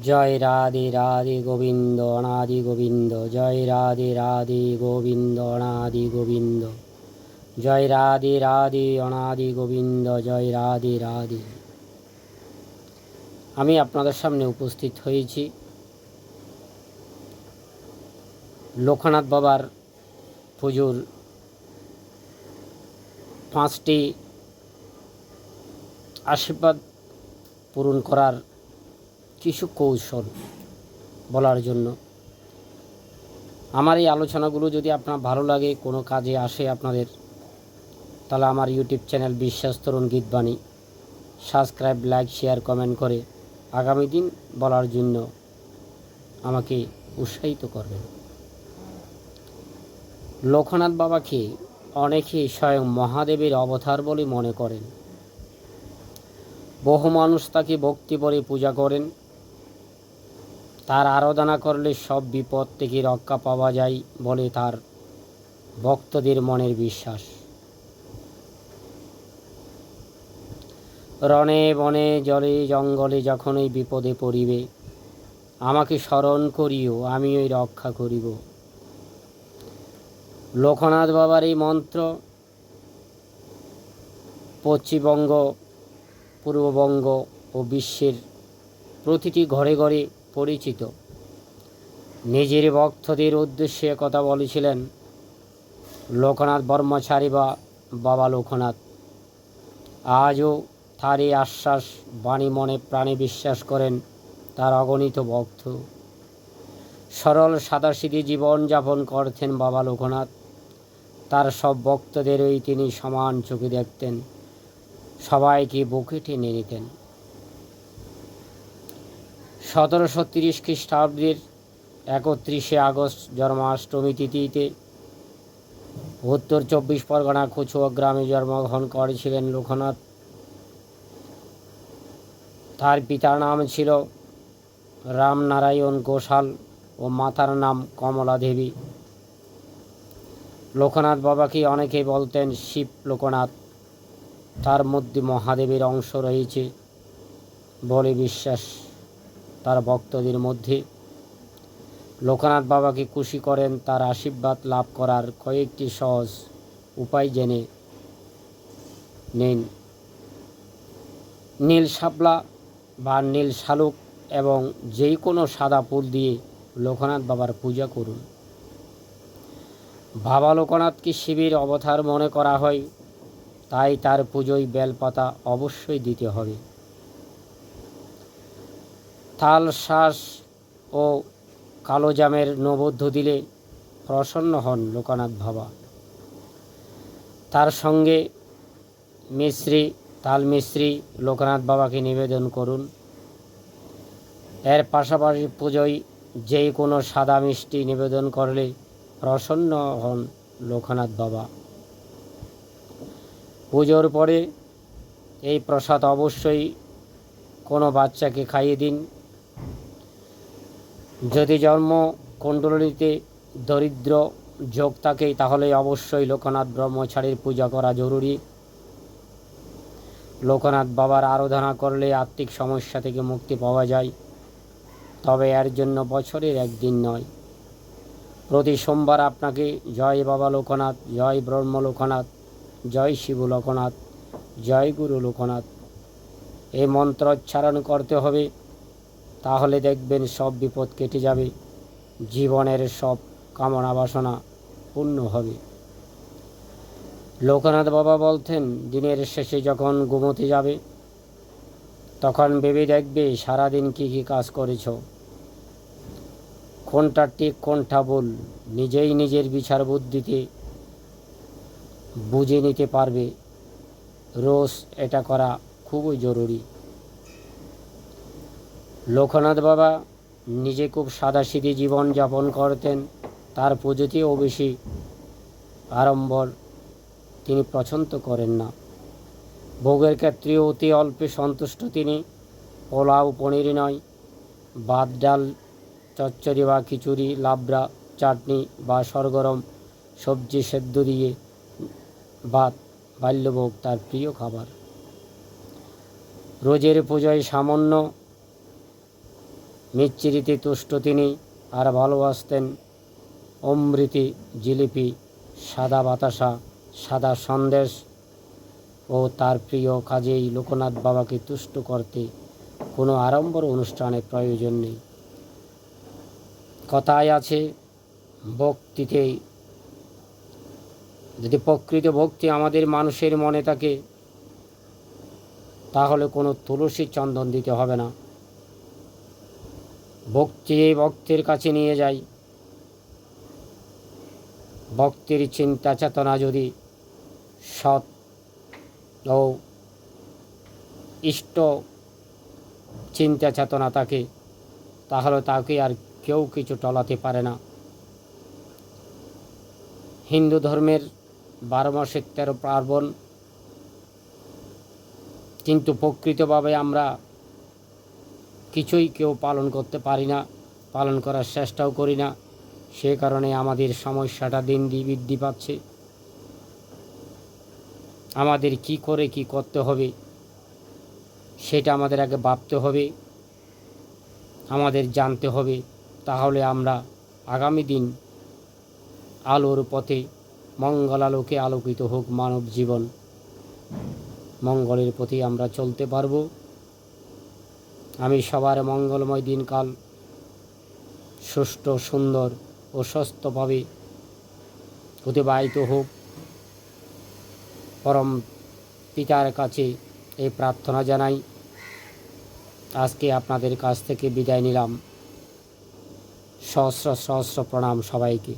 জয় রাধে রাধে গোবিন্দ অনাদি গোবিন্দ, জয় রাধে রাধে গোবিন্দ অনাদি গোবিন্দ, জয় রাধে রাধে অনাদি গোবিন্দ, জয় রাধে রাধে। আমি আপনাদের সামনে উপস্থিত হয়েছি লোকনাথ বাবার পুজোর 5টি আশীর্বাদ পূরণ করার কিছু কৌশল বলার জন্য। আমার এই আলোচনাগুলো যদি আপনার ভালো লাগে, কোনো কাজে আসে আপনাদের, তাহলে আমার ইউটিউব চ্যানেল বিশ্বাস তরুণ গীতবাণী সাবস্ক্রাইব, লাইক, শেয়ার, কমেন্ট করে আগামী দিন বলার জন্য আমাকে উৎসাহিত করবেন। লোকনাথ বাবাকে অনেকেই স্বয়ং মহাদেবের অবতার বলে মনে করেন। বহু মানুষ তাকে ভক্তি ভরে পূজা করেন। তার আরাধনা করলে সব বিপদ থেকে রক্ষা পাওয়া যায় বলে তার ভক্তদের মনের বিশ্বাস। রণে বনে জলে জঙ্গলে যখনই বিপদে পড়িবে, আমাকে স্মরণ করিও, আমিই রক্ষা করিব। লোকনাথ বাবার এই মন্ত্র পশ্চিমবঙ্গ, পূর্ববঙ্গ ও বিশ্বের প্রতিটি ঘরে ঘরে পরিচিত। নিজের ভক্তদের উদ্দেশ্যে কথা বলেছিলেন লোকনাথ ব্রহ্মচারী বা বাবা লোকনাথ। আজও তার এই আশ্বাস বাণী মনে প্রাণে বিশ্বাস করেন তার অগণিত ভক্ত। সরল সাদাসিধে জীবনযাপন করতেন বাবা লোকনাথ। তার সব ভক্তদেরই তিনি সমান চোখে দেখতেন, সবাইকে বুকে টেনে নিতেন। 1730 খ্রিস্টাব্দের 31শে আগস্ট জন্মাষ্টমী তিথিতে উত্তর 24 পরগনা কচুয়া গ্রামে জন্মগ্রহণ করেছিলেন লোকনাথ। তার পিতার নাম ছিল রামনারায়ণ ঘোষাল ও মাতার নাম কমলা দেবী। লোকনাথ বাবাকে অনেকেই বলতেন শিব লোকনাথ। তার মধ্যে মহাদেবের অংশ রয়েছে বলে বিশ্বাস তার ভক্তদের মধ্যে। লোকনাথ বাবাকে খুশি করেন তার আশীর্বাদ লাভ করার কয়েকটি সহজ উপায় জেনে নিন। নীল শাপলা বা নীল শালুক এবং যে কোনো সাদা ফুল দিয়ে লোকনাথ বাবার পূজা করুন। বাবা লোকনাথকে শিবের অবতার মনে করা হয়, তাই তার পুজোয় বেলপাতা অবশ্যই দিতে হবে। তাল শাঁস ও কালো জামের নৈবেদ্য দিলে প্রসন্ন হন লোকনাথ বাবা। তার সঙ্গে মিশ্রি, তাল মিশ্রি লোকনাথ বাবাকে নিবেদন করুন। এর পাশাপাশি পুজোয় যে কোনো সাদা মিষ্টি নিবেদন করলে প্রসন্ন হন লোকনাথ বাবা। পুজোর পরে এই প্রসাদ অবশ্যই কোনো বাচ্চাকে খাইয়ে দিন। যদি জন্ম কুণ্ডলিতে দরিদ্র যোগ থাকে তাহলে অবশ্যই লোকনাথ ব্রহ্মচারীর পূজা করা জরুরি। লোকনাথ বাবার আরাধনা করলে আর্থিক সমস্যা থেকে মুক্তি পাওয়া যায়, তবে এর জন্য বছরের একদিন নয়, প্রতি সোমবার আপনাকে জয় বাবা লোকনাথ, জয় ব্রহ্ম লোকনাথ, জয় শিব লোকনাথ, জয় গুরু লোকনাথ এই মন্ত্রোচ্চারণ করতে হবে। তাহলে দেখবেন সব বিপদ কেটে যাবে, জীবনের সব কামনা বাসনা পূর্ণ হবে। লোকনাথ বাবা বলতেন দিনের শেষে যখন ঘুমোতে যাবে তখন ভেবে দেখবে সারাদিন কী কী কাজ করেছ, কোনটা ঠিক কোনটা ভুল নিজেই নিজের বিচার বুদ্ধিতে বুঝে নিতে পারবে। রোজ এটা করা খুবই জরুরি। লোকনাথ বাবা নিজে খুব সাদাসিধে জীবনযাপন করতেন। তার পুজোতেও বেশি আড়ম্বর তিনি পছন্দ করেন না। ভোগের ক্ষেত্রেও অতি অল্পে সন্তুষ্ট তিনি। পোলাও পনির নয়, ভাত ডাল চচ্চড়ি বা খিচুড়ি, লাবড়া, চাটনি বা সরগরম সবজি সেদ্ধ দিয়ে ভাত বাল্যভোগ তার প্রিয় খাবার। রোজের পূজায় সামান্য মিচ্ছিরিতে তুষ্ট তিনি, আর ভালোবাসতেন অমৃতি, জিলিপি, সাদা বাতাসা, সাদা সন্দেশ ও তার প্রিয় কাজেই লোকনাথ বাবাকে তুষ্ট করতে কোনো আড়ম্বর অনুষ্ঠানের প্রয়োজন নেই। কথায় আছে, ভক্তিতে যদি প্রকৃত ভক্তি আমাদের মানুষের মনে থাকে, তাহলে কোনো তুলসী চন্দন দিতে হবে না। ভক্তি ভক্তের কাছে নিয়ে যায়। ভক্তির চিন্তা চেতনা যদি সৎ ও ইষ্ট চিন্তা চেতনা থাকে, তাহলে তাকে আর কেউ কিছু টলাতে পারে না। হিন্দু ধর্মের 12 মাসের 13 পার্বণ, কিন্তু প্রকৃতভাবে আমরা কিছুই কেউ পালন করতে পারি না, পালন করার চেষ্টাও করি না। সে কারণে আমাদের সমস্যাটা দিন দিন বৃদ্ধি পাচ্ছে। আমাদের কি করে কি করতে হবে সেটা আমাদের আগে ভাবতে হবে, আমাদের জানতে হবে। তাহলে আমরা আগামী দিন আলোর পথে, মঙ্গলালোকে আলোকিত হোক মানব জীবন, মঙ্গলের পথে আমরা চলতে পারব। আমি সবার মঙ্গলময় দিনকাল সুষ্ঠু, সুন্দর ও সুস্থভাবে অতিবাহিত হোক, পরম পিতার কাছে এই প্রার্থনা জানাই। আজকে আপনাদের কাছ থেকে বিদায় নিলাম। সহস্র সহস্র প্রণাম সবাইকে।